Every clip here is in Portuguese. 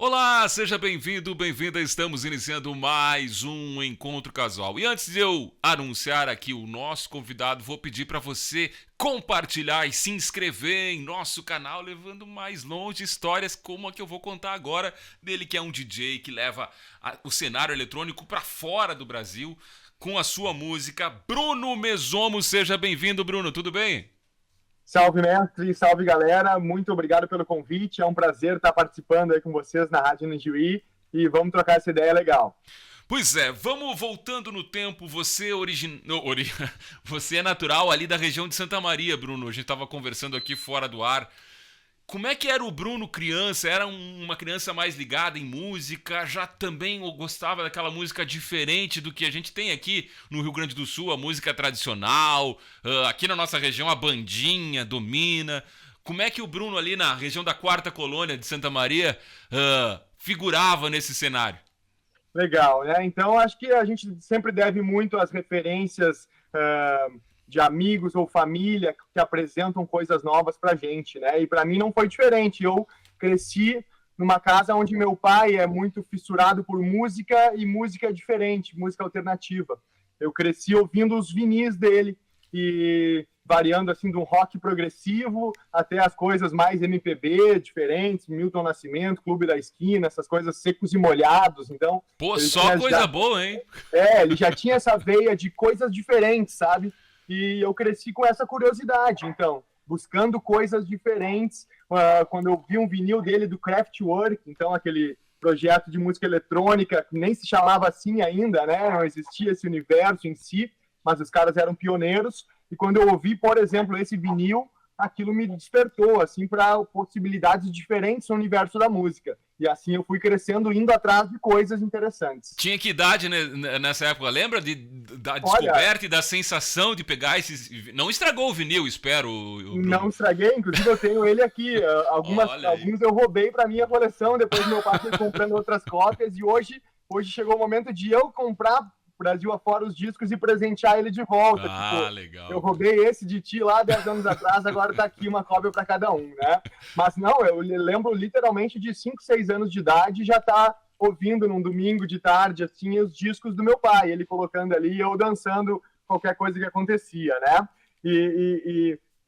Olá, seja bem-vindo, bem-vinda. Estamos iniciando mais um Encontro Casual. E antes de eu anunciar aqui o nosso convidado, vou pedir para você compartilhar e se inscrever em nosso canal, levando mais longe histórias como a que eu vou contar agora dele, que é um DJ que leva o cenário eletrônico para fora do Brasil com a sua música. Bruno Mesomo, seja bem-vindo, Bruno, tudo bem? Salve, mestre, salve, galera. Muito obrigado pelo convite. É um prazer estar participando aí com vocês na Rádio Nijuí e vamos trocar essa ideia legal. Pois é, vamos voltando no tempo. Você é natural ali da região de Santa Maria, Bruno. A gente estava conversando aqui fora do ar. Como é que era o Bruno criança? Era uma criança mais ligada em música? Já também gostava daquela música diferente do que a gente tem aqui no Rio Grande do Sul, a música tradicional? Aqui na nossa região a bandinha domina. Como é que o Bruno ali na região da Quarta Colônia de Santa Maria figurava nesse cenário? Legal, né? Então, acho que a gente sempre deve muito às referências de amigos ou família que apresentam coisas novas pra gente, né? E para mim não foi diferente. Eu cresci numa casa onde meu pai é muito fissurado por música e música diferente, música alternativa. Eu cresci ouvindo os vinis dele e variando assim de um rock progressivo até as coisas mais MPB diferentes, Milton Nascimento, Clube da Esquina, essas coisas secos e molhados. Então, pô, só coisa boa, hein? ele já tinha essa veia de coisas diferentes, sabe? E eu cresci com essa curiosidade, então, buscando coisas diferentes. Quando eu vi um vinil dele do Kraftwerk, então aquele projeto de música eletrônica, que nem se chamava assim ainda, né? Não existia esse universo em si, mas os caras eram pioneiros. E quando eu ouvi, por exemplo, esse vinil, aquilo me despertou, assim, para possibilidades diferentes no universo da música. E assim eu fui crescendo, indo atrás de coisas interessantes. Tinha que idade, né, nessa época? Lembra da Olha, descoberta e da sensação de pegar esses... Não estragou o vinil, espero, o Bruno. não estraguei, inclusive eu tenho ele aqui. Alguns eu roubei para minha coleção, depois meu pai foi comprando outras cópias, e hoje chegou o momento de eu comprar Brasil afora os discos e presentear ele de volta. Legal. Eu roubei esse de ti lá 10 anos atrás, agora tá aqui uma cópia para cada um, né? Mas não, eu lembro literalmente de 5, 6 anos de idade, já tá ouvindo num domingo de tarde, assim, os discos do meu pai, ele colocando ali e eu dançando qualquer coisa que acontecia, né?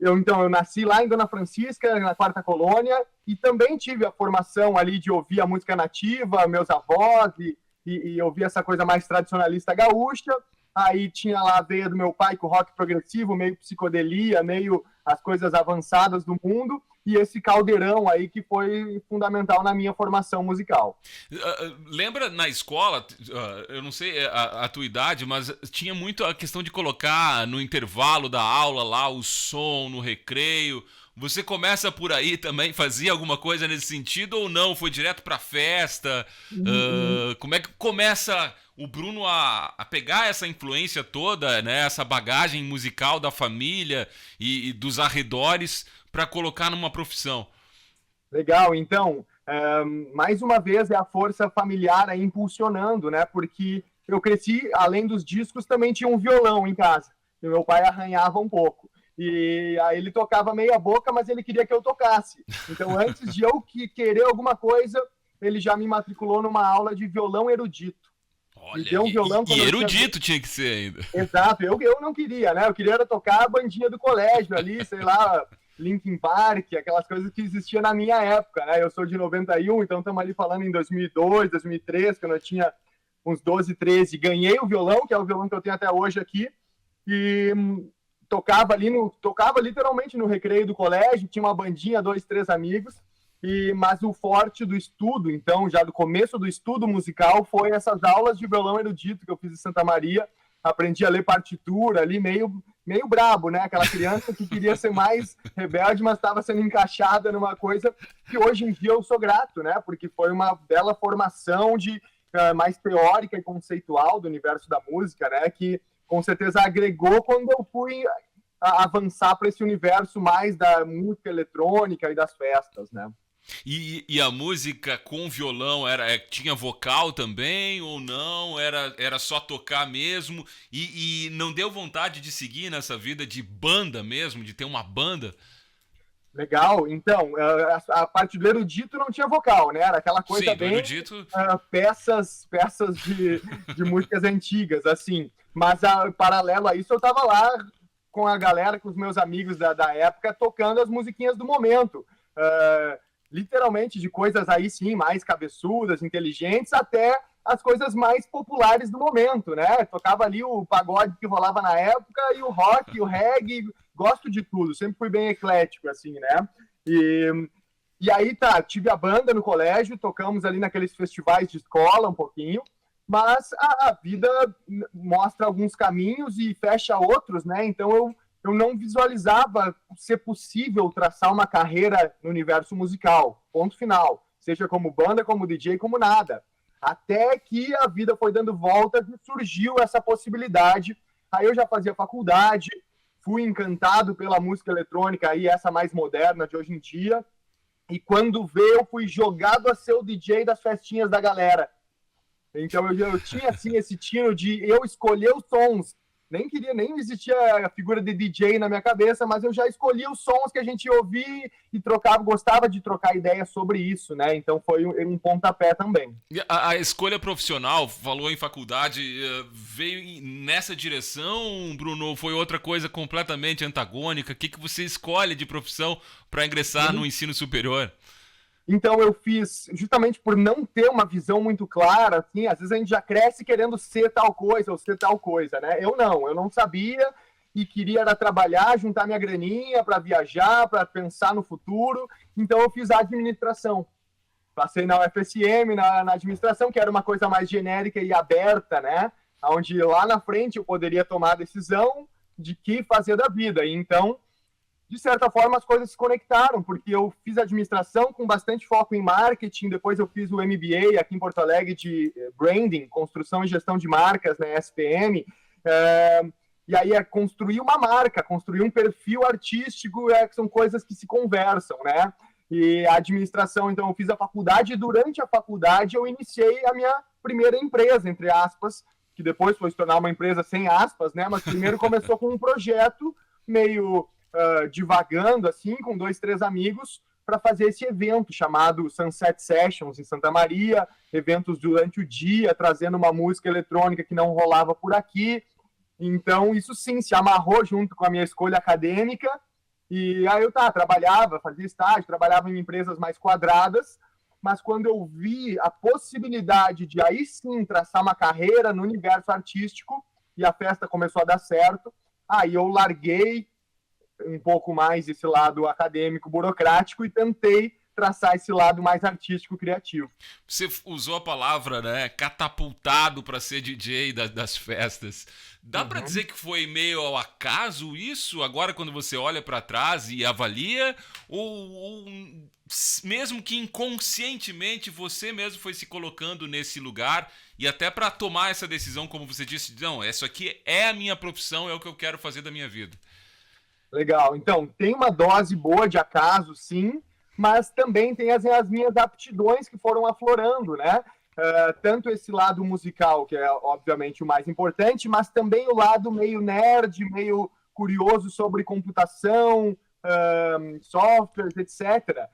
Então, eu nasci lá em Dona Francisca, na Quarta Colônia, e também tive a formação ali de ouvir a música nativa, meus avós, e ouvir essa coisa mais tradicionalista gaúcha. Aí tinha lá a veia do meu pai com rock progressivo, meio psicodelia, meio as coisas avançadas do mundo, e esse caldeirão aí que foi fundamental na minha formação musical. Lembra na escola, eu não sei a tua idade, mas tinha muito a questão de colocar no intervalo da aula lá o som no recreio. Você começa por aí também, fazia alguma coisa nesse sentido ou não? Foi direto pra festa? Como é que começa o Bruno a pegar essa influência toda, né, essa bagagem musical da família e dos arredores para colocar numa profissão? Legal, então, mais uma vez é a força familiar aí impulsionando, né? Porque eu cresci, além dos discos, também tinha um violão em casa. E meu pai arranhava um pouco. E aí ele tocava meia boca, mas ele queria que eu tocasse. Então, antes de eu querer alguma coisa, ele já me matriculou numa aula de violão erudito. Olha, Me deu um violão e erudito tinha que ser ainda. Exato, eu não queria, né? Eu queria era tocar a bandinha do colégio ali, sei lá, Linkin Park, aquelas coisas que existiam na minha época, né? Eu sou de 91, então estamos ali falando em 2002, 2003, quando eu tinha uns 12, 13. Ganhei o violão, que é o violão que eu tenho até hoje aqui, e tocava literalmente no recreio do colégio, tinha uma bandinha, 2, 3 amigos, mas o forte do estudo, então, já do começo do estudo musical, foi essas aulas de violão erudito que eu fiz em Santa Maria. Aprendi a ler partitura ali, meio brabo, né? Aquela criança que queria ser mais rebelde, mas estava sendo encaixada numa coisa que hoje em dia eu sou grato, né? Porque foi uma bela formação mais teórica e conceitual do universo da música, né? Que com certeza agregou quando eu fui avançar para esse universo mais da música eletrônica e das festas, né? E a música com violão tinha vocal também ou não? Era só tocar mesmo? E não deu vontade de seguir nessa vida de banda mesmo, de ter uma banda? Legal. Então, a parte do erudito não tinha vocal, né? Era aquela coisa Sim, do bem erudito. peças de músicas antigas, assim. Mas, paralelo a isso, eu tava lá com a galera, com os meus amigos da época, tocando as musiquinhas do momento. Literalmente de coisas aí, sim, mais cabeçudas, inteligentes, até as coisas mais populares do momento, né? Tocava ali o pagode que rolava na época e o rock, o reggae, gosto de tudo, sempre fui bem eclético, assim, né? E aí, tá, tive a banda no colégio, tocamos ali naqueles festivais de escola um pouquinho, mas a vida mostra alguns caminhos e fecha outros, né? Então eu não visualizava ser possível traçar uma carreira no universo musical, ponto final. Seja como banda, como DJ, como nada. Até que a vida foi dando voltas e surgiu essa possibilidade. Aí eu já fazia faculdade, fui encantado pela música eletrônica, aí essa mais moderna de hoje em dia. E quando veio, eu fui jogado a ser o DJ das festinhas da galera. Então eu tinha assim esse tino de eu escolher os sons. Nem existia a figura de DJ na minha cabeça, mas eu já escolhia os sons que a gente ouvia e trocava, gostava de trocar ideias sobre isso, né? Então foi um pontapé também. E a escolha profissional, falou em faculdade, veio nessa direção, Bruno? Foi outra coisa completamente antagônica? O que você escolhe de profissão para ingressar no ensino superior? Então eu fiz, justamente por não ter uma visão muito clara, assim, às vezes a gente já cresce querendo ser tal coisa ou ser tal coisa, né? Eu não sabia e queria era trabalhar, juntar minha graninha para viajar, para pensar no futuro. Então eu fiz a administração. Passei na UFSM, na administração, que era uma coisa mais genérica e aberta, né? Onde lá na frente eu poderia tomar a decisão de que fazer da vida. E então, de certa forma, as coisas se conectaram, porque eu fiz administração com bastante foco em marketing, depois eu fiz o MBA aqui em Porto Alegre de branding, construção e gestão de marcas na SPM, e aí é construir uma marca, construir um perfil artístico, que são coisas que se conversam, né? E a administração, então, eu fiz a faculdade, e durante a faculdade eu iniciei a minha primeira empresa, entre aspas, que depois foi se tornar uma empresa sem aspas, né? Mas primeiro começou com um projeto meio divagando, assim, com 2, 3 amigos, para fazer esse evento chamado Sunset Sessions em Santa Maria, eventos durante o dia, trazendo uma música eletrônica que não rolava por aqui. Então, isso sim, se amarrou junto com a minha escolha acadêmica, e aí eu trabalhava, fazia estágio, trabalhava em empresas mais quadradas, mas quando eu vi a possibilidade de aí sim traçar uma carreira no universo artístico, e a festa começou a dar certo, aí eu larguei um pouco mais esse lado acadêmico, burocrático, e tentei traçar esse lado mais artístico, criativo. Você usou a palavra, né, catapultado para ser DJ das festas. Dá para dizer que foi meio ao acaso isso, agora quando você olha para trás e avalia? Ou mesmo que inconscientemente você mesmo foi se colocando nesse lugar e até para tomar essa decisão, como você disse, não, isso aqui é a minha profissão, é o que eu quero fazer da minha vida? Legal. Então, tem uma dose boa de acaso, sim, mas também tem as minhas aptidões que foram aflorando, né? Tanto esse lado musical, que é obviamente o mais importante, mas também o lado meio nerd, meio curioso sobre computação, softwares, etc.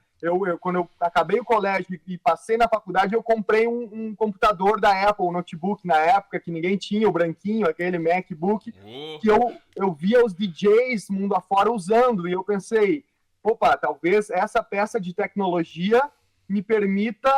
Quando eu acabei o colégio e passei na faculdade, eu comprei um computador da Apple, um notebook na época, que ninguém tinha, o branquinho, aquele MacBook, que eu via os DJs mundo afora usando, e eu pensei, opa, talvez essa peça de tecnologia me permita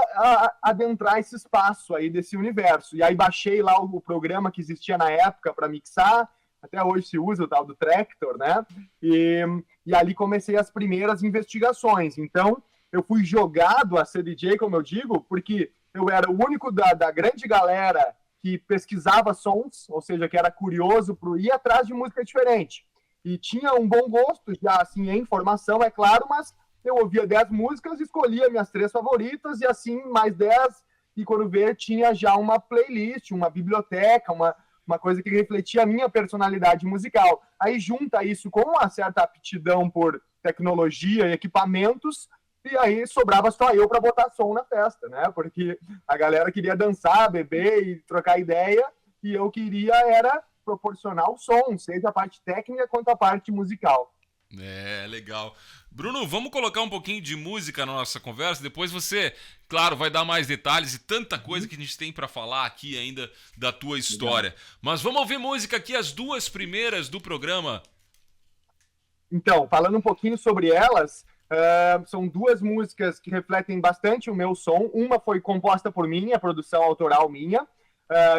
adentrar esse espaço aí desse universo. E aí baixei lá o programa que existia na época para mixar, até hoje se usa o tal do Tractor, né? E ali comecei as primeiras investigações. Então, eu fui jogado a ser DJ, como eu digo, porque eu era o único da grande galera que pesquisava sons, ou seja, que era curioso para ir atrás de música diferente. E tinha um bom gosto, já assim, em formação, é claro, mas eu ouvia 10 músicas, escolhia minhas 3 favoritas, e assim, mais 10, e quando vê, tinha já uma playlist, uma biblioteca, uma coisa que refletia a minha personalidade musical. Aí junta isso com uma certa aptidão por tecnologia e equipamentos, e aí sobrava só eu para botar som na festa, né? Porque a galera queria dançar, beber e trocar ideia, e eu queria era proporcionar o som, seja a parte técnica quanto a parte musical. É, legal. Bruno, vamos colocar um pouquinho de música na nossa conversa. Depois você, claro, vai dar mais detalhes e tanta coisa que a gente tem pra falar aqui ainda da tua Legal. história. Mas vamos ouvir música aqui, as duas primeiras do programa. Então, falando um pouquinho sobre elas, são duas músicas que refletem bastante o meu som. Uma foi composta por mim, a produção autoral minha,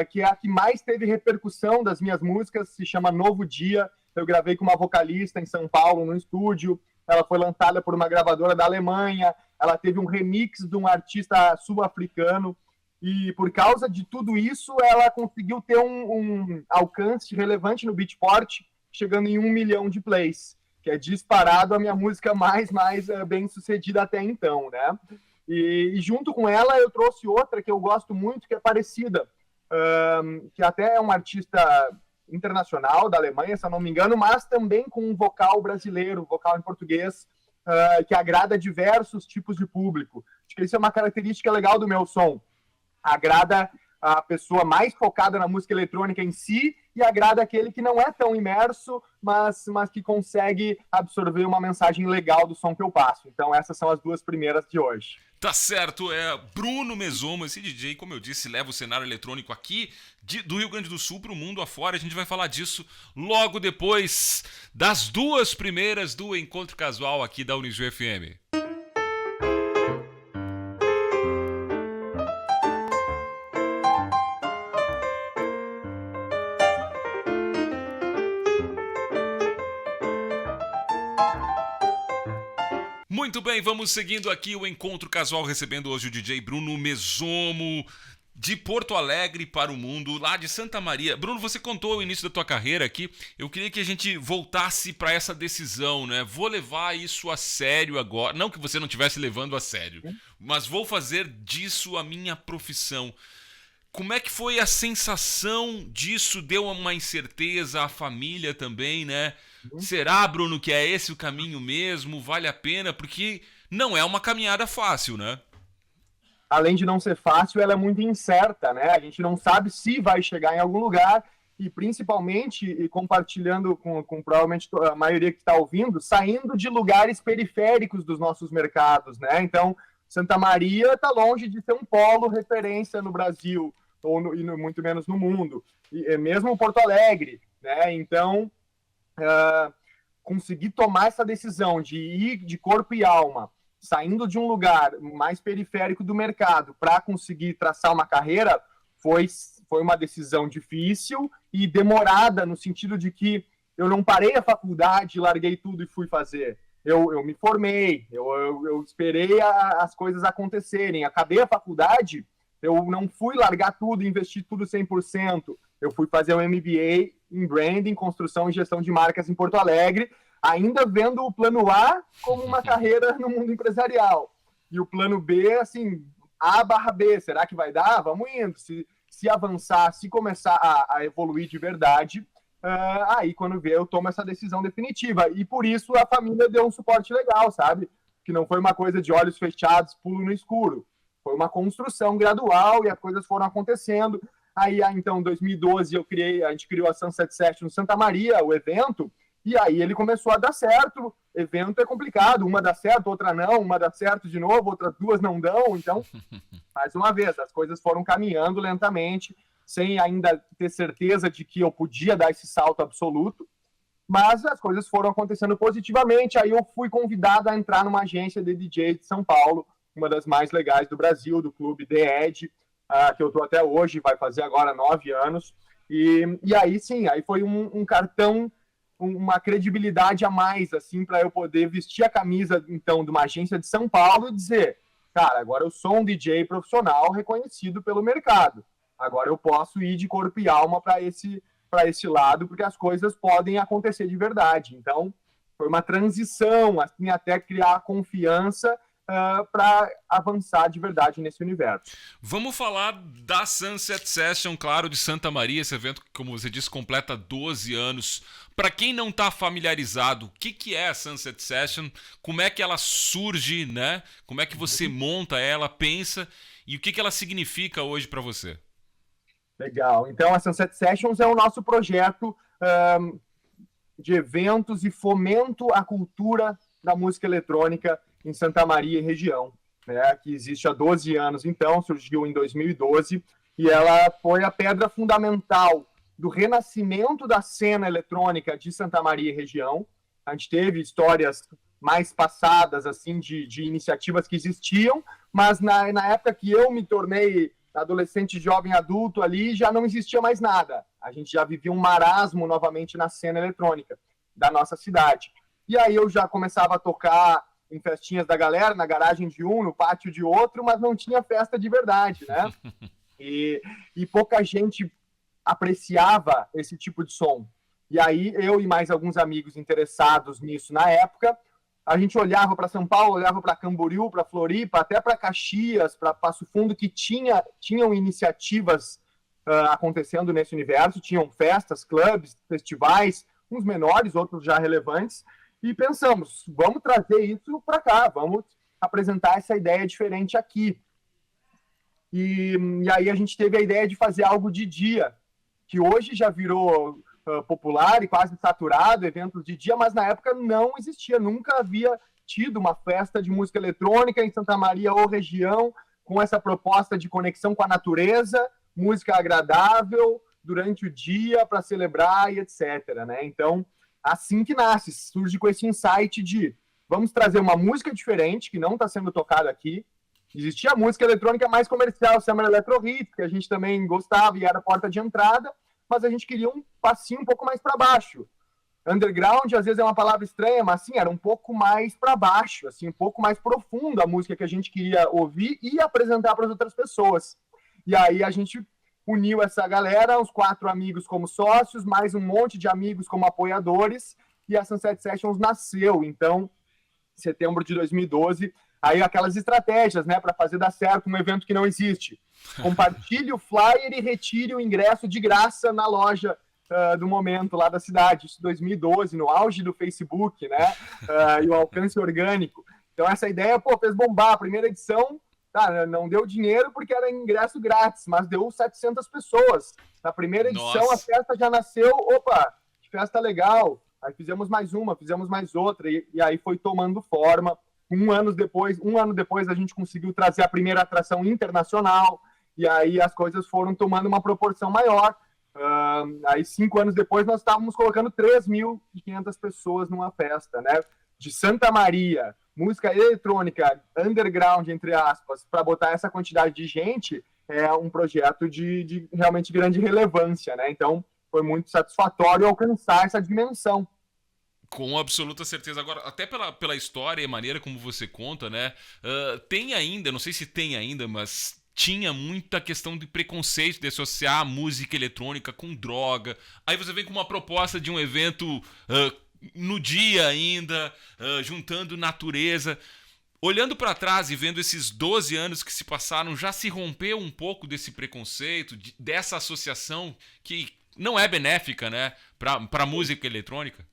que é a que mais teve repercussão das minhas músicas, se chama Novo Dia. Eu gravei com uma vocalista em São Paulo, no estúdio. Ela foi lançada por uma gravadora da Alemanha. Ela teve um remix de um artista sul-africano. E por causa de tudo isso, ela conseguiu ter um alcance relevante no Beatport, chegando em 1 milhão de plays, que é disparado a minha música mais bem sucedida até então, né? E junto com ela eu trouxe outra que eu gosto muito, que é parecida, que até é um artista internacional da Alemanha, se eu não me engano, mas também com um vocal brasileiro, vocal em português, que agrada diversos tipos de público. Acho que isso é uma característica legal do meu som. Agrada a pessoa mais focada na música eletrônica em si e agrada aquele que não é tão imerso, mas que consegue absorver uma mensagem legal do som que eu passo. Então essas são as duas primeiras de hoje. Tá certo, é Bruno Mesomo, esse DJ, como eu disse, leva o cenário eletrônico aqui do Rio Grande do Sul para o mundo afora. A gente vai falar disso logo depois das duas primeiras do Encontro Casual aqui da Unijuí FM. Muito bem, vamos seguindo aqui o Encontro Casual, recebendo hoje o DJ Bruno Mesomo, de Porto Alegre para o mundo, lá de Santa Maria. Bruno, você contou o início da tua carreira aqui, eu queria que a gente voltasse para essa decisão, né? Vou levar isso a sério agora, não que você não estivesse levando a sério, mas vou fazer disso a minha profissão. Como é que foi a sensação disso? Deu uma incerteza à família também, né? Será, Bruno, que é esse o caminho mesmo? Vale a pena? Porque não é uma caminhada fácil, né? Além de não ser fácil, ela é muito incerta, né? A gente não sabe se vai chegar em algum lugar e principalmente, e compartilhando com provavelmente a maioria que está ouvindo, saindo de lugares periféricos dos nossos mercados, né? Então, Santa Maria está longe de ser um polo referência no Brasil, e muito menos no mundo. E mesmo Porto Alegre, né? Então, conseguir tomar essa decisão de ir de corpo e alma, saindo de um lugar mais periférico do mercado para conseguir traçar uma carreira, foi uma decisão difícil e demorada, no sentido de que eu não parei a faculdade, larguei tudo e fui fazer. Eu me formei, eu esperei as coisas acontecerem. Acabei a faculdade, eu não fui largar tudo, investir tudo 100%. Eu fui fazer um MBA em branding, construção e gestão de marcas em Porto Alegre, ainda vendo o plano A como uma carreira no mundo empresarial. E o plano B, assim, A/B, será que vai dar? Vamos indo. Se avançar, se começar a evoluir de verdade, aí quando vê eu tomo essa decisão definitiva. E por isso a família deu um suporte legal, sabe? Que não foi uma coisa de olhos fechados, pulo no escuro. Foi uma construção gradual e as coisas foram acontecendo. Aí, então, em 2012, a gente criou a Sunset Session em Santa Maria, o evento, e aí ele começou a dar certo. Evento é complicado, uma dá certo, outra não, uma dá certo de novo, outras duas não dão. Então, mais uma vez, as coisas foram caminhando lentamente, sem ainda ter certeza de que eu podia dar esse salto absoluto, mas as coisas foram acontecendo positivamente. Aí eu fui convidado a entrar numa agência de DJ de São Paulo, uma das mais legais do Brasil, do clube The Edge, que eu estou até hoje, vai fazer agora 9 anos. E aí sim, aí foi um cartão, uma credibilidade a mais, assim, para eu poder vestir a camisa, então, de uma agência de São Paulo e dizer, cara, agora eu sou um DJ profissional reconhecido pelo mercado. Agora eu posso ir de corpo e alma para esse lado, porque as coisas podem acontecer de verdade. Então, foi uma transição, assim, até criar confiança para avançar de verdade nesse universo. Vamos falar da Sunset Session, claro, de Santa Maria, esse evento que, como você disse, completa 12 anos. Para quem não está familiarizado, o que é a Sunset Session? Como é que ela surge, né? Como é que você monta ela, pensa e o que ela significa hoje para você? Legal. Então, a Sunset Sessions é o nosso projeto de eventos e fomento à cultura da música eletrônica em Santa Maria e região, né, que existe há 12 anos, então, surgiu em 2012, e ela foi a pedra fundamental do renascimento da cena eletrônica de Santa Maria e região. A gente teve histórias mais passadas, assim, de iniciativas que existiam, mas na época que eu me tornei adolescente, jovem, adulto ali, já não existia mais nada. A gente já vivia um marasmo novamente na cena eletrônica da nossa cidade. E aí eu já começava a tocar em festinhas da galera, na garagem de um, no pátio de outro, mas não tinha festa de verdade, né? E pouca gente apreciava esse tipo de som. E aí eu e mais alguns amigos interessados nisso na época, a gente olhava para São Paulo, olhava para Camboriú, para Floripa, até para Caxias, para Passo Fundo, que tinham iniciativas acontecendo nesse universo, tinham festas, clubes, festivais, uns menores, outros já relevantes, e pensamos, vamos trazer isso para cá, vamos apresentar essa ideia diferente aqui. E aí a gente teve a ideia de fazer algo de dia, que hoje já virou popular e quase saturado, eventos de dia, mas na época não existia, nunca havia tido uma festa de música eletrônica em Santa Maria ou região, com essa proposta de conexão com a natureza, música agradável durante o dia para celebrar e etc, né? Então, assim que nasce, surge com esse insight de vamos trazer uma música diferente, que não está sendo tocada aqui. Existia a música eletrônica mais comercial, Summer Electro Hit, que a gente também gostava e era a porta de entrada, mas a gente queria um passinho um pouco mais para baixo. Underground, às vezes é uma palavra estranha, mas assim, era um pouco mais para baixo, assim, um pouco mais profundo a música que a gente queria ouvir e apresentar para as outras pessoas. E aí a gente uniu essa galera, os 4 amigos como sócios, mais um monte de amigos como apoiadores, e a Sunset Sessions nasceu, então, em setembro de 2012, aí aquelas estratégias, né, para fazer dar certo um evento que não existe. Compartilhe o flyer e retire o ingresso de graça na loja do momento lá da cidade, isso em 2012, no auge do Facebook, né, e o alcance orgânico. Então essa ideia, fez bombar. A primeira edição, não deu dinheiro porque era ingresso grátis, mas deu 700 pessoas. Na primeira edição, Nossa. A festa já nasceu, que festa legal. Aí fizemos mais uma, fizemos mais outra, e aí foi tomando forma. Um ano depois a gente conseguiu trazer a primeira atração internacional, e aí as coisas foram tomando uma proporção maior. Aí 5 anos depois nós estávamos colocando 3.500 pessoas numa festa, né? De Santa Maria, música eletrônica, underground, entre aspas, para botar essa quantidade de gente, é um projeto de realmente grande relevância, né? Então foi muito satisfatório alcançar essa dimensão. Com absoluta certeza. Agora, até pela história e maneira como você conta, né? Tem ainda, não sei se tem ainda, mas tinha muita questão de preconceito de associar a música eletrônica com droga. Aí você vem com uma proposta de um evento no dia ainda, juntando natureza. Olhando para trás e vendo esses 12 anos que se passaram, já se rompeu um pouco desse preconceito, dessa associação que não é benéfica, né, para a música eletrônica?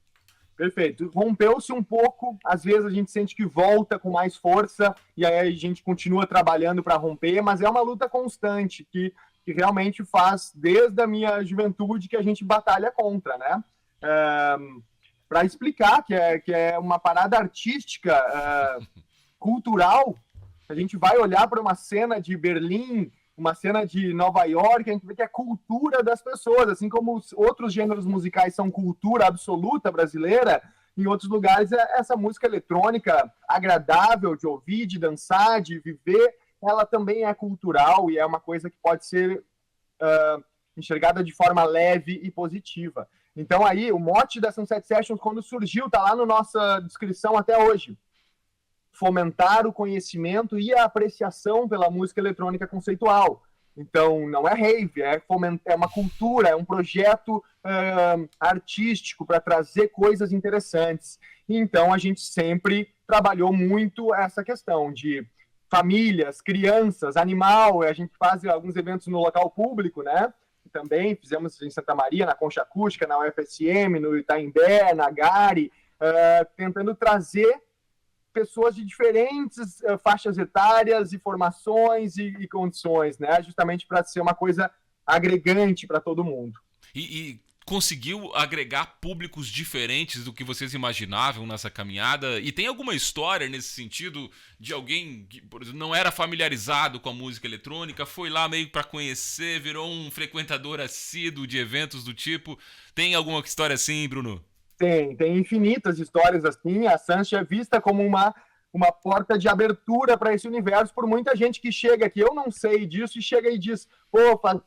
Perfeito. Rompeu-se um pouco, às vezes a gente sente que volta com mais força e aí a gente continua trabalhando para romper, mas é uma luta constante que realmente faz desde a minha juventude que a gente batalha contra, né? Para explicar que é uma parada artística, cultural, a gente vai olhar para uma cena de Berlim, uma cena de Nova York, a gente vê que é cultura das pessoas, assim como os outros gêneros musicais são cultura absoluta brasileira, em outros lugares essa música eletrônica agradável de ouvir, de dançar, de viver, ela também é cultural e é uma coisa que pode ser enxergada de forma leve e positiva. Então aí, o mote da Sunset Sessions, quando surgiu, tá lá na nossa descrição até hoje. Fomentar o conhecimento e a apreciação pela música eletrônica conceitual. Então, não é rave, é uma cultura, é um projeto artístico para trazer coisas interessantes. Então, a gente sempre trabalhou muito essa questão de famílias, crianças, animal. A gente faz alguns eventos no local público, né? Também fizemos em Santa Maria, na Concha Acústica, na UFSM, no Itaimbé, na Gari, tentando trazer pessoas de diferentes faixas etárias e formações e condições, né? Justamente para ser uma coisa agregante para todo mundo. E conseguiu agregar públicos diferentes do que vocês imaginavam nessa caminhada? E tem alguma história nesse sentido de alguém que, por exemplo, não era familiarizado com a música eletrônica, foi lá meio para conhecer, virou um frequentador assíduo de eventos do tipo? Tem alguma história assim, Bruno? Tem infinitas histórias assim. A Sunset é vista como uma porta de abertura para esse universo por muita gente que chega aqui. Eu não sei disso e chega e diz: pô, faz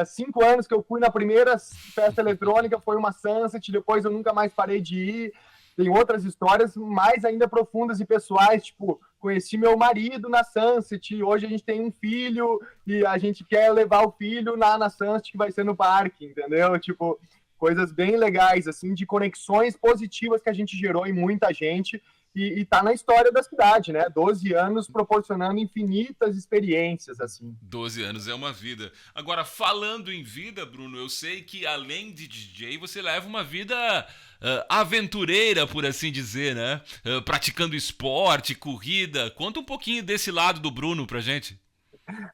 5 anos que eu fui na primeira festa eletrônica, foi uma Sunset, depois eu nunca mais parei de ir. Tem outras histórias mais ainda profundas e pessoais, tipo, conheci meu marido na Sunset, hoje a gente tem um filho e a gente quer levar o filho na Sunset que vai ser no parque, entendeu? Tipo, coisas bem legais, assim, de conexões positivas que a gente gerou em muita gente e tá na história da cidade, né? 12 anos proporcionando infinitas experiências, assim. 12 anos é uma vida. Agora, falando em vida, Bruno, eu sei que além de DJ, você leva uma vida aventureira, por assim dizer, né? Praticando esporte, corrida. Conta um pouquinho desse lado do Bruno pra gente.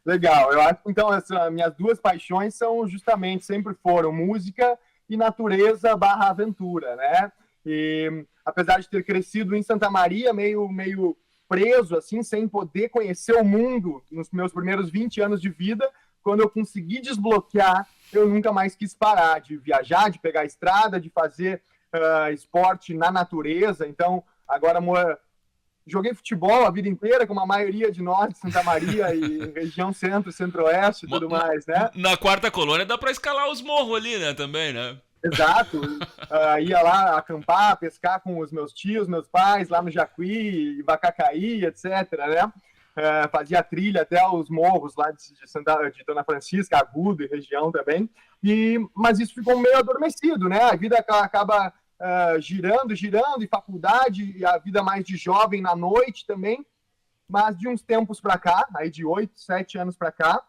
Legal, eu acho que então minhas duas paixões são justamente, sempre foram música e natureza / aventura, né? E apesar de ter crescido em Santa Maria, meio preso, assim, sem poder conhecer o mundo nos meus primeiros 20 anos de vida, quando eu consegui desbloquear, eu nunca mais quis parar de viajar, de pegar a estrada, de fazer esporte na natureza. Então, agora joguei futebol a vida inteira, como a maioria de nós de Santa Maria e região centro, centro-oeste e tudo mais, né? Na quarta colônia dá pra escalar os morros ali, né? Também, né? Exato. Ia lá acampar, pescar com os meus tios, meus pais, lá no Jacuí, Vacacaí, etc, né? Fazia trilha até os morros lá de Dona Francisca, Agudo e região também. Mas isso ficou meio adormecido, né? A vida acaba girando, e faculdade, e a vida mais de jovem na noite também. Mas de uns tempos para cá, aí de 8, 7 anos para cá,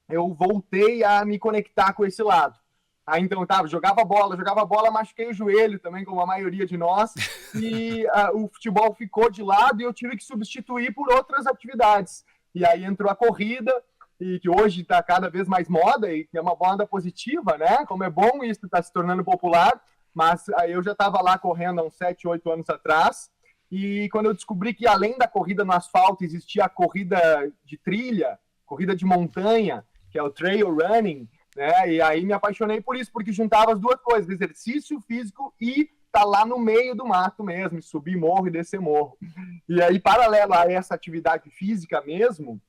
eu voltei a me conectar com esse lado. Aí então, jogava bola, machuquei o joelho também, como a maioria de nós, e o futebol ficou de lado e eu tive que substituir por outras atividades. E aí entrou a corrida, e que hoje está cada vez mais moda, e que é uma moda positiva, né? Como é bom isso está se tornando popular, mas aí eu já estava lá correndo há uns 7, 8 anos atrás, e quando eu descobri que além da corrida no asfalto existia a corrida de trilha, corrida de montanha, que é o trail running, né? E aí me apaixonei por isso, porque juntava as duas coisas, exercício físico e tá lá no meio do mato mesmo, subir morro e descer morro. E aí, paralelo a essa atividade física mesmo,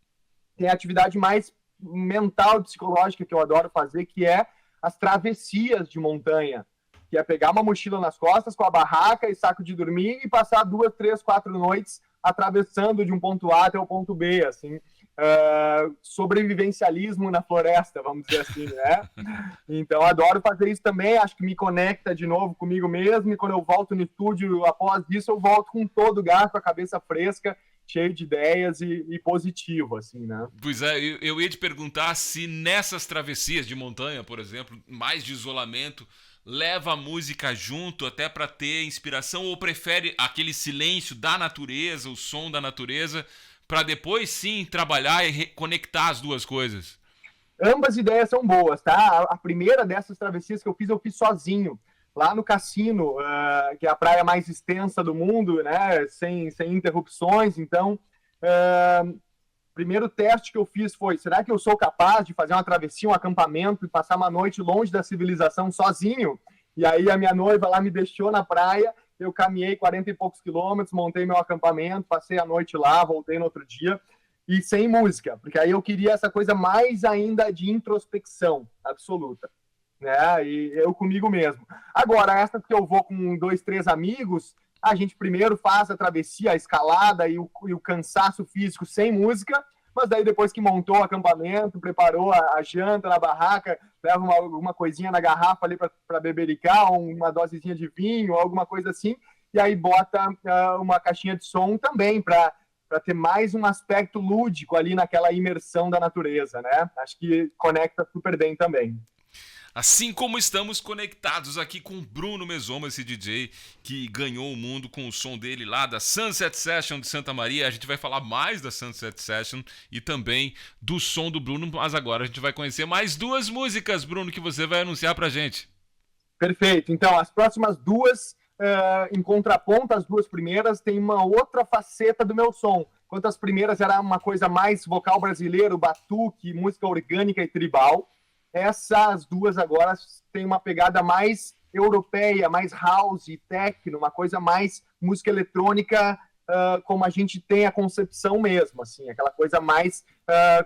tem a atividade mais mental e psicológica que eu adoro fazer, que é as travessias de montanha, que é pegar uma mochila nas costas com a barraca e saco de dormir e passar 2, 3, 4 noites atravessando de um ponto A até o ponto B, assim. Sobrevivencialismo na floresta, vamos dizer assim, né? Então, adoro fazer isso também, acho que me conecta de novo comigo mesmo, e quando eu volto no estúdio, após isso, eu volto com todo o gás, com a cabeça fresca, cheio de ideias e positivo, assim, né? Pois é, eu ia te perguntar se nessas travessias de montanha, por exemplo, mais de isolamento, leva a música junto até para ter inspiração, ou prefere aquele silêncio da natureza, o som da natureza, para depois sim trabalhar e conectar as duas coisas? Ambas ideias são boas, tá? A primeira dessas travessias que eu fiz sozinho, lá no Cassino, que é a praia mais extensa do mundo, né? Sem interrupções. Então, primeiro teste que eu fiz foi: será que eu sou capaz de fazer uma travessia, um acampamento e passar uma noite longe da civilização sozinho? E aí a minha noiva lá me deixou na praia, eu caminhei 40 e poucos quilômetros, montei meu acampamento, passei a noite lá, voltei no outro dia, e sem música, porque aí eu queria essa coisa mais ainda de introspecção absoluta, né? E eu comigo mesmo. Agora, essas que eu vou com 2, 3 amigos, a gente primeiro faz a travessia, a escalada e o cansaço físico sem música, mas daí depois que montou o acampamento, preparou a janta na barraca, leva alguma coisinha na garrafa ali para bebericar, uma dosezinha de vinho, alguma coisa assim, e aí bota uma caixinha de som também para ter mais um aspecto lúdico ali naquela imersão da natureza, né? Acho que conecta super bem também. Assim como estamos conectados aqui com Bruno Mesoma, esse DJ que ganhou o mundo com o som dele lá da Sunset Session de Santa Maria. A gente vai falar mais da Sunset Session e também do som do Bruno, mas agora a gente vai conhecer mais 2 músicas, Bruno, que você vai anunciar pra gente. Perfeito. Então, as próximas duas, em contraponto às duas primeiras, tem uma outra faceta do meu som. Enquanto as primeiras era uma coisa mais vocal brasileiro, batuque, música orgânica e tribal, essas duas agora têm uma pegada mais europeia, mais house, techno, uma coisa mais música eletrônica, como a gente tem a concepção mesmo, assim, aquela coisa mais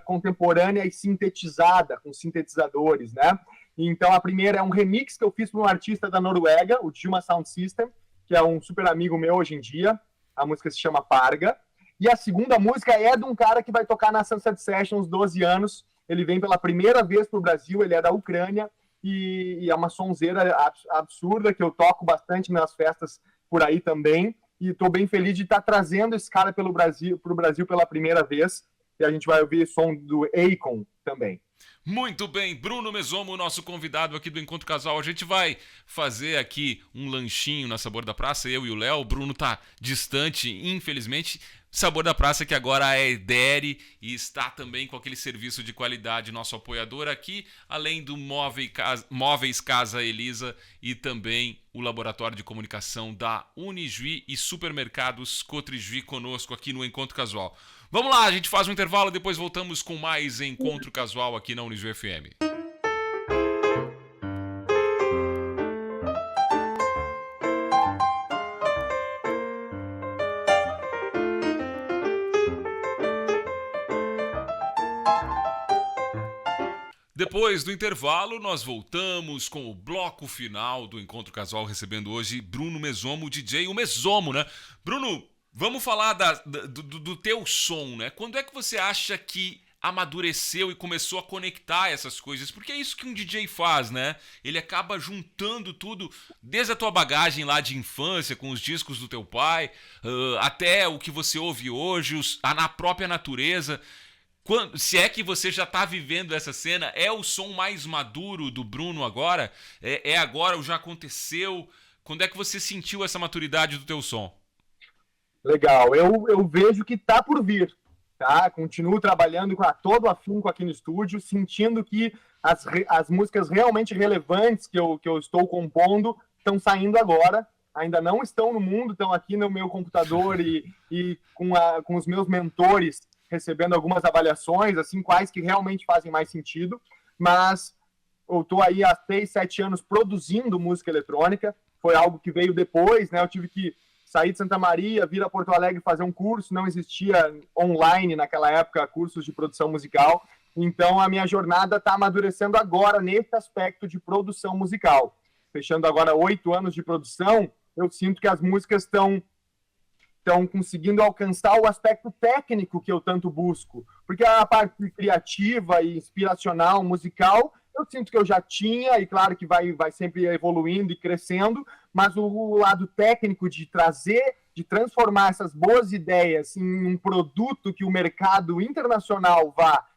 contemporânea e sintetizada, com sintetizadores, né? Então, a primeira é um remix que eu fiz para um artista da Noruega, o Djuma Sound System, que é um super amigo meu hoje em dia. A música se chama Parga. E a segunda música é de um cara que vai tocar na Sunset Sessions, 12 anos. Ele vem pela primeira vez para o Brasil, ele é da Ucrânia, e é uma sonzeira absurda, que eu toco bastante nas festas por aí também. E estou bem feliz de estar trazendo esse cara para o Brasil pela primeira vez. E a gente vai ouvir som do Akon também. Muito bem, Bruno Mesomo, nosso convidado aqui do Encontro Casual. A gente vai fazer aqui um lanchinho na Sabor da Praça, eu e o Léo. O Bruno tá distante, infelizmente. Sabor da Praça que agora é Edere e está também com aquele serviço de qualidade, nosso apoiador aqui, além do Móveis Casa Elisa e também o Laboratório de Comunicação da Unijuí e Supermercados Cotrijuí conosco aqui no Encontro Casual. Vamos lá, a gente faz um intervalo, depois voltamos com mais Encontro Casual aqui na Unijuí FM. Depois do intervalo, nós voltamos com o bloco final do Encontro Casual, recebendo hoje Bruno Mesomo, o DJ, o Mesomo, né? Bruno, vamos falar do teu som, né? Quando é que você acha que amadureceu e começou a conectar essas coisas? Porque é isso que um DJ faz, né? Ele acaba juntando tudo, desde a tua bagagem lá de infância, com os discos do teu pai, até o que você ouve hoje, na própria natureza. Se é que você já está vivendo essa cena, é o som mais maduro do Bruno agora? É agora ou já aconteceu? Quando é que você sentiu essa maturidade do teu som? Legal, eu vejo que tá por vir, tá? Continuo trabalhando com todo afinco aqui no estúdio, sentindo que as músicas realmente relevantes que eu estou compondo estão saindo agora, ainda não estão no mundo, estão aqui no meu computador e com os meus mentores recebendo algumas avaliações, assim, quais que realmente fazem mais sentido, mas eu estou aí há 6, 7 anos produzindo música eletrônica, foi algo que veio depois, né? Eu tive que sair de Santa Maria, vir a Porto Alegre fazer um curso, não existia online naquela época cursos de produção musical, então a minha jornada está amadurecendo agora nesse aspecto de produção musical. Fechando agora 8 anos de produção, eu sinto que as músicas estão conseguindo alcançar o aspecto técnico que eu tanto busco, porque a parte criativa e inspiracional, musical, eu sinto que eu já tinha, e claro que vai sempre evoluindo e crescendo, mas o lado técnico de transformar essas boas ideias em um produto que o mercado internacional vá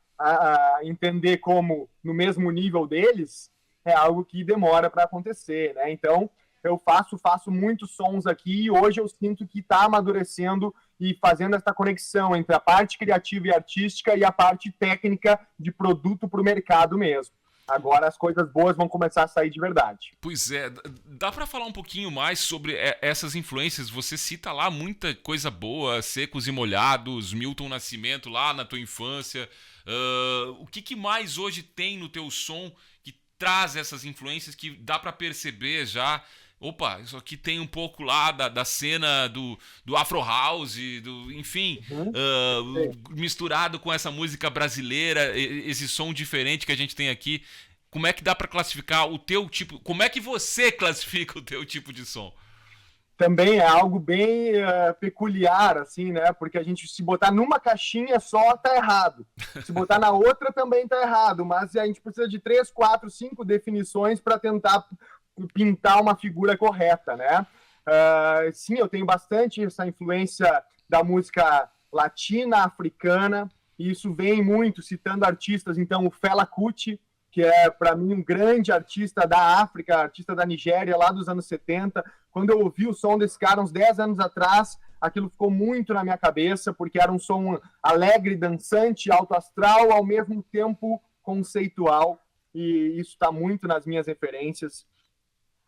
entender como no mesmo nível deles, é algo que demora para acontecer, né? Então, eu faço muitos sons aqui e hoje eu sinto que está amadurecendo e fazendo essa conexão entre a parte criativa e artística e a parte técnica de produto para o mercado mesmo. Agora as coisas boas vão começar a sair de verdade. Pois é, dá para falar um pouquinho mais sobre essas influências? Você cita lá muita coisa boa, Secos e Molhados, Milton Nascimento lá na tua infância. O que mais hoje tem no teu som que traz essas influências que dá para perceber já? Opa, isso aqui tem um pouco lá da cena do Afro House, enfim, misturado com essa música brasileira, esse som diferente que a gente tem aqui. Como é que dá para classificar o teu tipo? Como é que você classifica o teu tipo de som? Também é algo bem peculiar, assim, né? Porque a gente, se botar numa caixinha só, tá errado. Se botar na outra, também tá errado. Mas a gente precisa de 3, 4, 5 definições para tentar pintar uma figura correta, né? Sim, eu tenho bastante essa influência da música latina, africana, e isso vem muito citando artistas, então o Fela Kuti, que é para mim um grande artista da África, artista da Nigéria, lá dos anos 70. Quando eu ouvi o som desse cara uns 10 anos atrás, aquilo ficou muito na minha cabeça, porque era um som alegre, dançante, alto astral, ao mesmo tempo conceitual, e isso está muito nas minhas referências.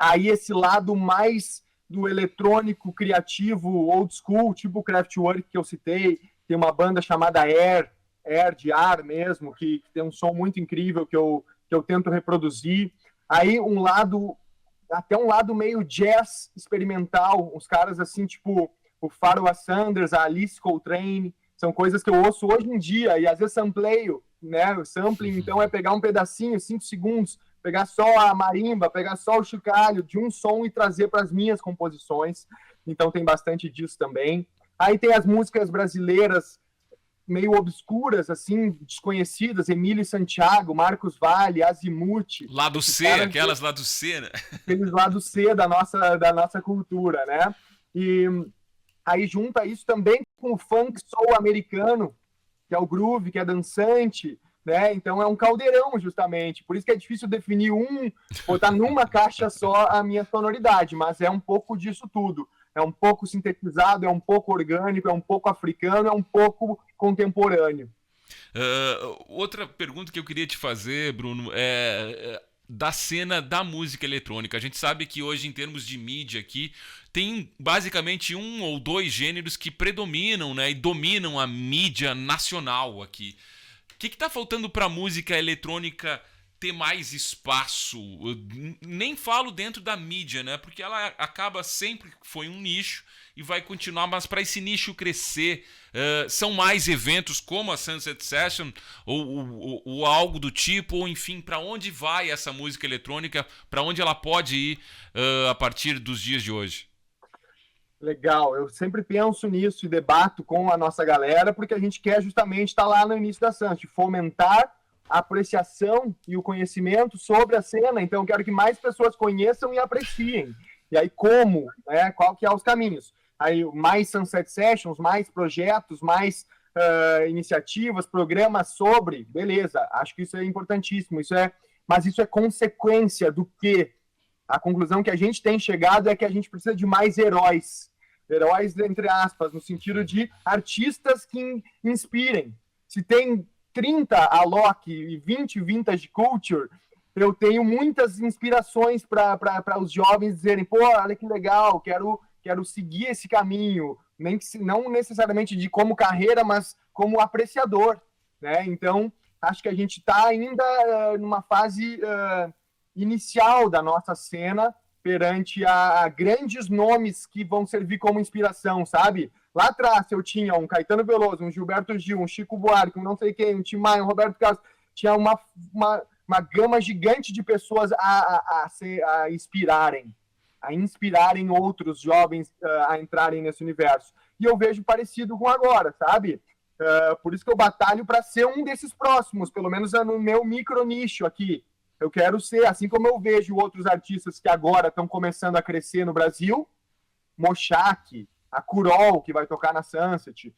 Aí esse lado mais do eletrônico criativo, old school, tipo Kraftwerk que eu citei, tem uma banda chamada Air de ar mesmo, que tem um som muito incrível que eu tento reproduzir. Aí até um lado meio jazz experimental, uns caras assim, tipo o Pharoah Sanders, a Alice Coltrane, são coisas que eu ouço hoje em dia, e às vezes sampleio, né? O sampling, então, é pegar um pedacinho, 5 segundos, pegar só a marimba, pegar só o chocalho de um som e trazer para as minhas composições. Então tem bastante disso também. Aí tem as músicas brasileiras meio obscuras, assim, desconhecidas, Emílio Santiago, Marcos Valle, Azimuth. Lado C, aquelas lado C, né? Aqueles lado C da nossa cultura, né? E aí junta isso também com o funk soul americano, que é o groove, que é dançante, né? Então é um caldeirão, justamente. Por isso que é difícil definir botar numa caixa só a minha sonoridade, mas é um pouco disso tudo. É um pouco sintetizado, é um pouco orgânico, é um pouco africano, é um pouco contemporâneo. Outra pergunta que eu queria te fazer, Bruno, é da cena da música eletrônica. A gente sabe que hoje, em termos de mídia aqui, tem basicamente 1 ou 2 gêneros que predominam, né, e dominam a mídia nacional aqui. O que está faltando para a música eletrônica ter mais espaço? Eu nem falo dentro da mídia, né? Porque ela acaba sempre, foi um nicho e vai continuar, mas para esse nicho crescer, são mais eventos como a Sunset Session ou algo do tipo, ou enfim, para onde vai essa música eletrônica, para onde ela pode ir a partir dos dias de hoje? Legal, eu sempre penso nisso e debato com a nossa galera, porque a gente quer justamente estar lá no início da Sunset, fomentar a apreciação e o conhecimento sobre a cena. Então eu quero que mais pessoas conheçam e apreciem. E aí como, né? Qual que é os caminhos? Aí mais Sunset Sessions, mais projetos, mais iniciativas, programas sobre, beleza, acho que isso é importantíssimo, mas isso é consequência do quê? A conclusão que a gente tem chegado é que a gente precisa de mais heróis, entre aspas, no sentido de artistas que inspirem. Se tem 30 Alok e 20 Vintage Culture, eu tenho muitas inspirações para os jovens dizerem, pô, olha que legal, quero seguir esse caminho, não necessariamente de como carreira, mas como apreciador, né? Então, acho que a gente está ainda numa fase inicial da nossa cena perante a grandes nomes que vão servir como inspiração, sabe? Lá atrás eu tinha um Caetano Veloso, um Gilberto Gil, um Chico Buarque, um não sei quem, um Tim Maia, um Roberto Carlos. Tinha uma gama gigante de pessoas a inspirarem outros jovens a entrarem nesse universo. E eu vejo parecido com agora, sabe? Por isso que eu batalho para ser um desses próximos, pelo menos no meu micro nicho aqui. Eu quero ser, assim como eu vejo outros artistas que agora estão começando a crescer no Brasil, Mochak, a Kurol, que vai tocar na Sunset,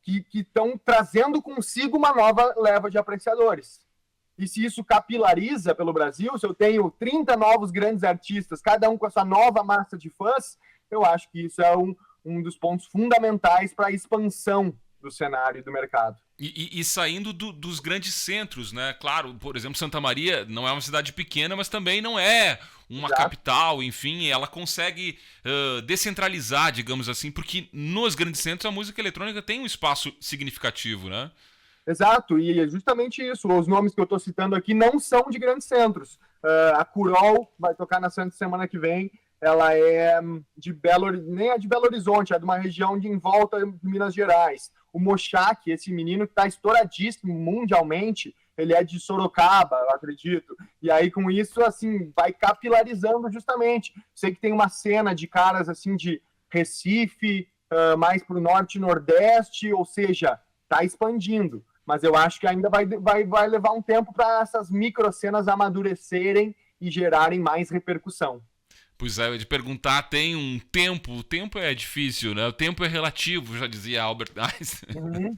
que estão trazendo consigo uma nova leva de apreciadores. E se isso capilariza pelo Brasil, se eu tenho 30 novos grandes artistas, cada um com a sua nova massa de fãs, eu acho que isso é um dos pontos fundamentais para a expansão do cenário e do mercado. E saindo dos grandes centros, né? Claro, por exemplo, Santa Maria não é uma cidade pequena, mas também não é uma capital, enfim, ela consegue descentralizar, digamos assim, porque nos grandes centros a música eletrônica tem um espaço significativo, né? Exato, e é justamente isso. Os nomes que eu estou citando aqui não são de grandes centros. A Kurol vai tocar na Santos semana que vem. Ela é nem é de Belo Horizonte, é de uma região em volta de Minas Gerais. O Mochak, esse menino que está estouradíssimo mundialmente, ele é de Sorocaba, eu acredito. E aí, com isso, assim, vai capilarizando justamente. Sei que tem uma cena de caras, assim, de Recife, mais para o norte e nordeste, ou seja, está expandindo. Mas eu acho que ainda vai levar um tempo para essas microcenas amadurecerem e gerarem mais repercussão. Pois é, eu ia te perguntar, tem um tempo, o tempo é difícil, né? O tempo é relativo, já dizia Albert Einstein. Uhum.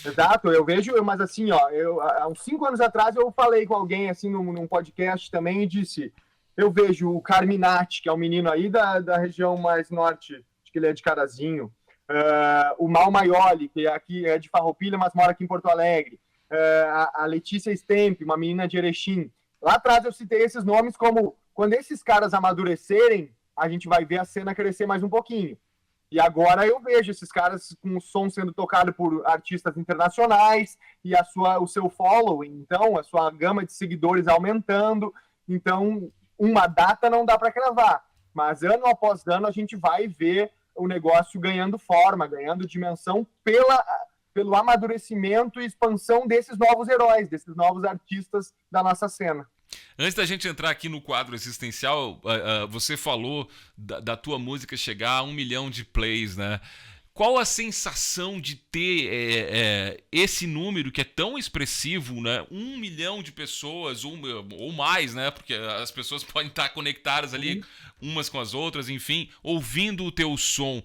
Exato, eu vejo, mas assim, ó, há uns 5 anos atrás eu falei com alguém, assim, num podcast também e disse, eu vejo o Carminati, que é um menino aí da região mais norte, acho que ele é de Carazinho, o Mal Maioli, que aqui é de Farroupilha, mas mora aqui em Porto Alegre, a Letícia Stemp, uma menina de Erechim. Lá atrás eu citei esses nomes como Quando esses caras amadurecerem, a gente vai ver a cena crescer mais um pouquinho. E agora eu vejo esses caras com o som sendo tocado por artistas internacionais e o seu following, então, a sua gama de seguidores aumentando. Então, uma data não dá para cravar, mas ano após ano a gente vai ver o negócio ganhando forma, ganhando dimensão pelo amadurecimento e expansão desses novos heróis, desses novos artistas da nossa cena. Antes da gente entrar aqui no quadro existencial, você falou da tua música chegar a 1 milhão de plays, né? Qual a sensação de ter esse número que é tão expressivo, né? 1 milhão de pessoas ou mais, né? Porque as pessoas podem estar conectadas ali umas com as outras, enfim, ouvindo o teu som.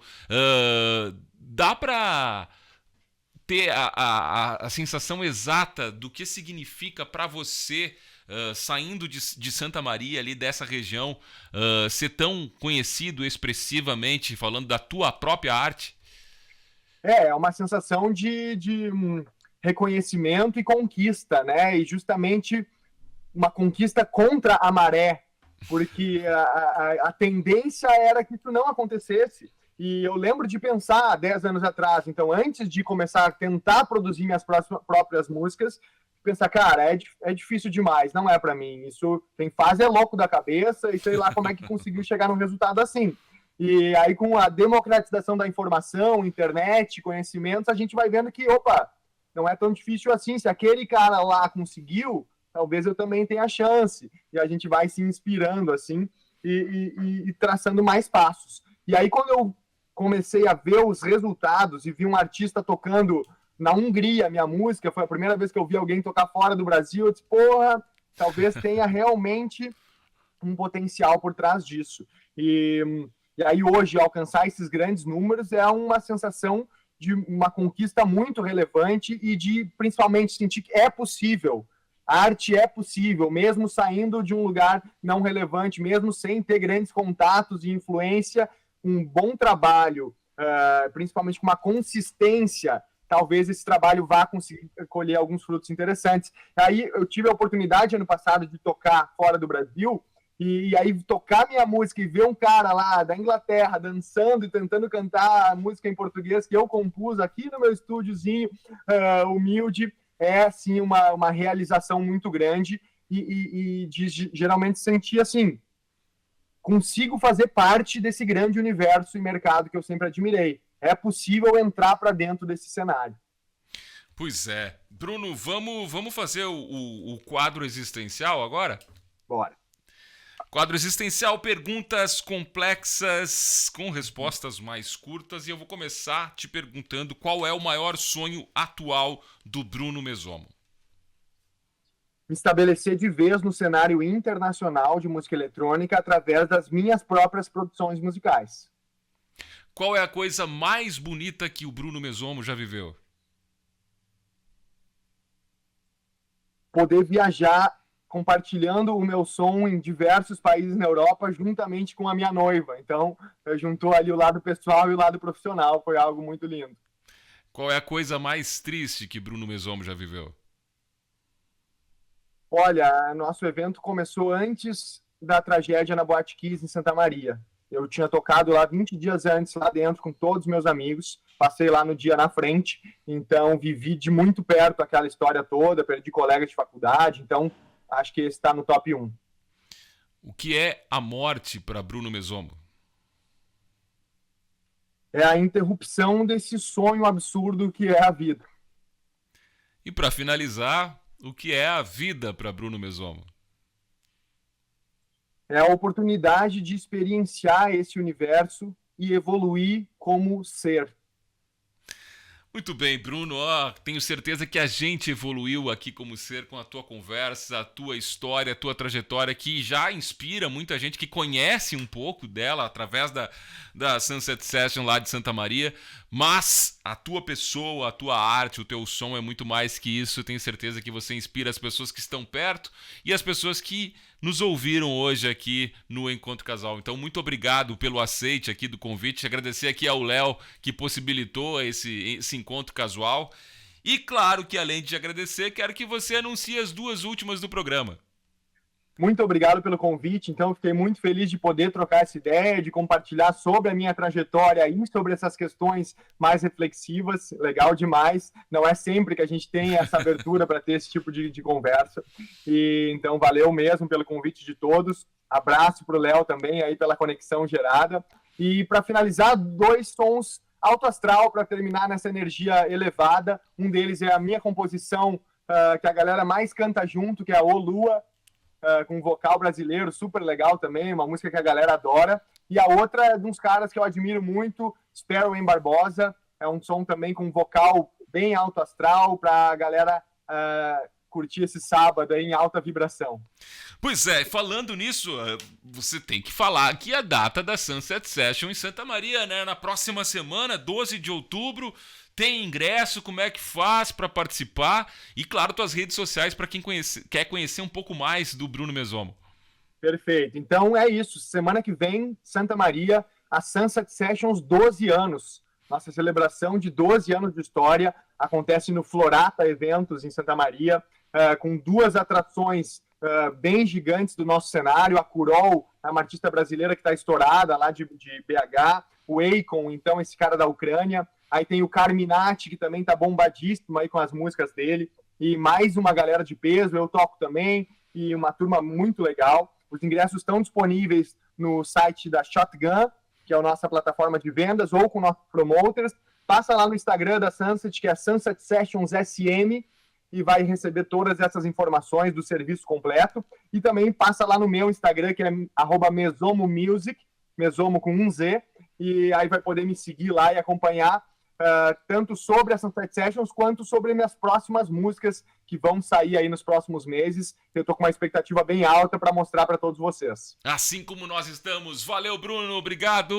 Dá pra ter a sensação exata do que significa para você saindo de Santa Maria, ali dessa região, ser tão conhecido expressivamente, falando da tua própria arte? É uma sensação de reconhecimento e conquista, né? E justamente uma conquista contra a maré, porque a tendência era que isso não acontecesse. E eu lembro de pensar 10 anos atrás, então antes de começar a tentar produzir minhas próprias músicas, pensar, cara, é difícil demais, não é para mim. Isso, quem faz é louco da cabeça e sei lá como é que conseguiu chegar num resultado assim. E aí, com a democratização da informação, internet, conhecimentos, a gente vai vendo que, opa, não é tão difícil assim. Se aquele cara lá conseguiu, talvez eu também tenha chance. E a gente vai se inspirando, assim, e traçando mais passos. E aí, quando eu comecei a ver os resultados e vi um artista tocando na Hungria, minha música, foi a primeira vez que eu vi alguém tocar fora do Brasil, eu disse, porra, talvez tenha realmente um potencial por trás disso. E aí hoje, alcançar esses grandes números é uma sensação de uma conquista muito relevante e de, principalmente, sentir que é possível. A arte é possível, mesmo saindo de um lugar não relevante, mesmo sem ter grandes contatos e influência, um bom trabalho, principalmente com uma consistência, talvez esse trabalho vá conseguir colher alguns frutos interessantes. Aí eu tive a oportunidade, ano passado, de tocar fora do Brasil, e aí tocar minha música e ver um cara lá da Inglaterra dançando e tentando cantar a música em português que eu compus aqui no meu estúdiozinho humilde, é, assim, uma realização muito grande e de geralmente sentir, assim, consigo fazer parte desse grande universo e mercado que eu sempre admirei. É possível entrar para dentro desse cenário. Pois é. Bruno, vamos fazer o quadro existencial agora? Bora. Quadro existencial, perguntas complexas com respostas mais curtas. E eu vou começar te perguntando qual é o maior sonho atual do Bruno Mesomo. Me estabelecer de vez no cenário internacional de música eletrônica através das minhas próprias produções musicais. Qual é a coisa mais bonita que o Bruno Mesomo já viveu? Poder viajar compartilhando o meu som em diversos países na Europa juntamente com a minha noiva. Então, juntou ali o lado pessoal e o lado profissional. Foi algo muito lindo. Qual é a coisa mais triste que Bruno Mesomo já viveu? Olha, nosso evento começou antes da tragédia na Boate Kiss em Santa Maria. Eu tinha tocado lá 20 dias antes, lá dentro, com todos os meus amigos. Passei lá no dia na frente, então vivi de muito perto aquela história toda, perdi colegas de faculdade, então acho que esse está no top 1. O que é a morte para Bruno Mesomo? É a interrupção desse sonho absurdo que é a vida. E para finalizar, o que é a vida para Bruno Mesomo? É a oportunidade de experienciar esse universo e evoluir como ser. Muito bem, Bruno. Tenho certeza que a gente evoluiu aqui como ser com a tua conversa, a tua história, a tua trajetória, que já inspira muita gente que conhece um pouco dela através da Sunset Session lá de Santa Maria. Mas a tua pessoa, a tua arte, o teu som é muito mais que isso. Tenho certeza que você inspira as pessoas que estão perto e as pessoas que nos ouviram hoje aqui no Encontro Casal. Então, muito obrigado pelo aceite aqui do convite. Agradecer aqui ao Léo que possibilitou esse encontro casual. E claro que além de agradecer, quero que você anuncie as duas últimas do programa. Muito obrigado pelo convite. Então, fiquei muito feliz de poder trocar essa ideia, de compartilhar sobre a minha trajetória e sobre essas questões mais reflexivas. Legal demais. Não é sempre que a gente tem essa abertura para ter esse tipo de conversa. E então, valeu mesmo pelo convite de todos. Abraço para o Léo também aí pela conexão gerada. E para finalizar, 2 sons alto astral para terminar nessa energia elevada. Um deles é a minha composição que a galera mais canta junto, que é a Ô Lua, com um vocal brasileiro super legal também, uma música que a galera adora. E a outra é de uns caras que eu admiro muito, Sparrow em Barbosa. É um som também com um vocal bem alto astral para a galera curtir esse sábado aí em alta vibração. Pois é, falando nisso, você tem que falar que a data da Sunset Session em Santa Maria, né? Na próxima semana, 12 de outubro, tem ingresso, como é que faz para participar? E claro, tuas redes sociais para quem quer conhecer um pouco mais do Bruno Mesomo. Perfeito. Então é isso. Semana que vem, Santa Maria, a Sunset Sessions 12 anos. Nossa celebração de 12 anos de história acontece no Florata Eventos, em Santa Maria, com 2 atrações bem gigantes do nosso cenário. A Curol, uma artista brasileira que está estourada lá de BH. O Akon, então, esse cara da Ucrânia. Aí tem o Carminati, que também tá bombadíssimo aí com as músicas dele. E mais uma galera de peso, eu toco também. E uma turma muito legal. Os ingressos estão disponíveis no site da Shotgun, que é a nossa plataforma de vendas, ou com nossos promoters. Passa lá no Instagram da Sunset, que é Sunset Sessions SM, e vai receber todas essas informações do serviço completo. E também passa lá no meu Instagram, que é @mesomomusic, Mesomo com um Z, e aí vai poder me seguir lá e acompanhar tanto sobre as Sunset Sessions quanto sobre minhas próximas músicas que vão sair aí nos próximos meses. Eu tô com uma expectativa bem alta para mostrar para todos vocês. Assim como nós estamos. Valeu, Bruno. Obrigado!